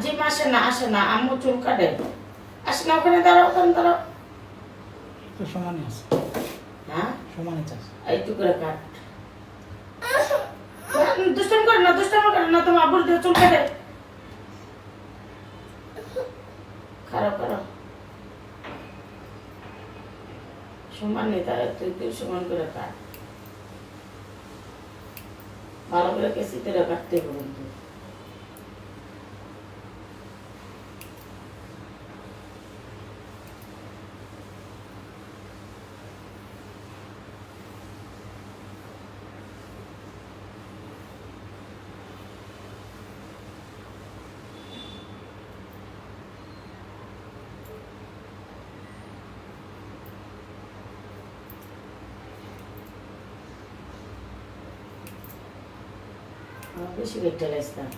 যে আসে না আম্মু চুল কাটে। আসে না, ওখানে দাঁড়াও, ওখানে দাঁড়াও। তো সমানই আছে। হ্যাঁ সমানই আছে। একটু করে কাট। দুষ্টামি করে না, দুষ্টামি করে না, তোমার আব্বুর দিয়ে চুল কাটে। খারাপ করো সমান নেই, তারা তুই সমান করে কাট। ভালো করে কেসিতে কাটতে হবে কিন্তু। বেশি কেটে লাইছিলাম।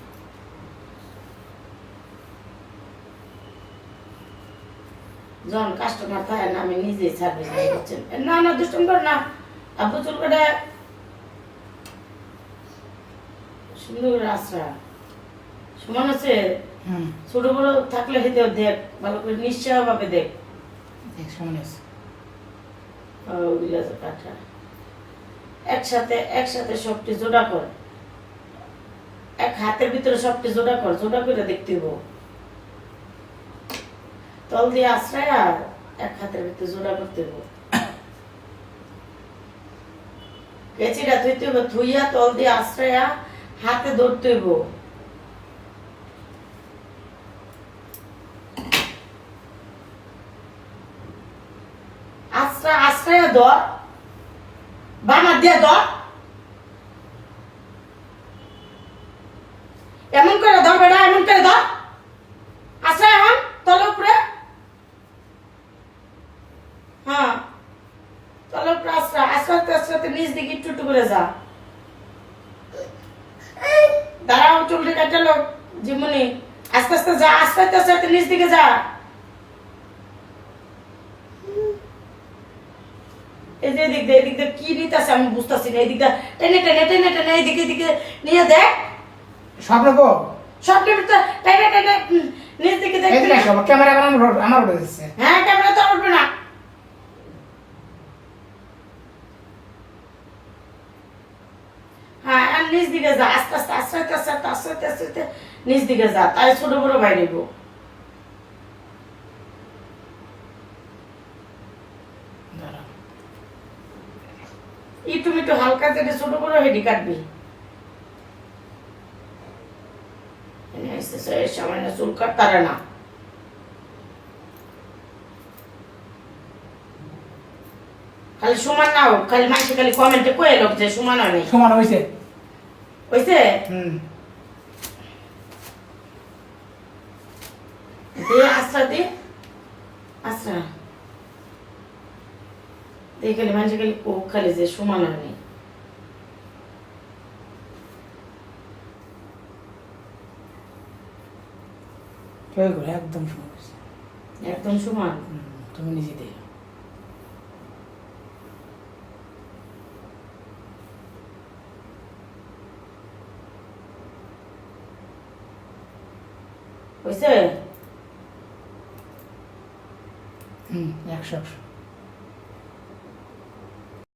যখন কাস্টমার থাকে না, আমি নিজেই সার্ভিস দিয়ে দিচ্ছেন। না না, দুষ্টম কর না আব্বু, চুল কাটে সুন্দর করে আশ্রা সমান আছে। ছোট বড় থাকলে হেতেও দেখ, ভালো করে নিশ্চয় ভাবে দেখ। সমান আছে। ওগুলো কাটা একসাথে একসাথে সবটি জোড়া কর, এক হাতের ভিতরে সবটি জোড়া কর, জোড়া করে দেখতে হবো। তল দিয়ে আশ্রয় আর এক হাতের ভিতরে জোড়া করতে হবো। কেচিটা থইতে হবো, থুইয়া তল দিয়ে আশ্রয় হাতে ধরতে হবো। আশ্রয় আশ্রয় ধর, বাম হাত দিয়ে ধর, এমন করে ধর বেটা, এমন করে ধর। আশ্রয় এখন তলে উপরে, হ্যাঁ তলে উপরে আশ্রয়। আস্তে আস্তে নিচ দিকে একটু একটু করে যা। দাঁড়াও, চুলটি কাটালো জীবনী, আস্তে আস্তে যা, আস্তে আস্তে নিচ দিকে যা। এই যে এদিক দিয়ে কি নিতেছে আমি বুঝতেছি না। এদিকটা টেনে টেনে টেনে টেনে এদিকে এদিকে নিয়ে দেখ। সব নেবো, সবটার ভিতরে টেনে টেনে নিচ দিকে দেখ। ক্যামেরা আমার উঠে দিচ্ছে। হ্যাঁ, ক্যামেরা তো উঠবে না। হ্যাঁ, আর নিচ দিকে যা, আস্তে আস্তে আস্তে আস্তে আস্তে আস্তে আস্তে আস্তে নিচ দিকে যা, তাই ছোট বড় বাইরে গো। একটু হালকা যেটা ছোট বড় হেডি কাটবি। সামান্য চুল কাটতারে না। খালি সমান না হোক, খালি মানুষ খালি কমেন্টে কয়ে লোক যে সমান হয় নাই। সমান হয়েছে, হয়েছে দিয়ে আশ্রা দি, আশ্রা দিয়ে খালি মানুষ খালি খালি যে সমান হয় নাই। একদম সমান হয়েছে, একদম সমান। তুমি নিজে দেখো। হয়েছে 100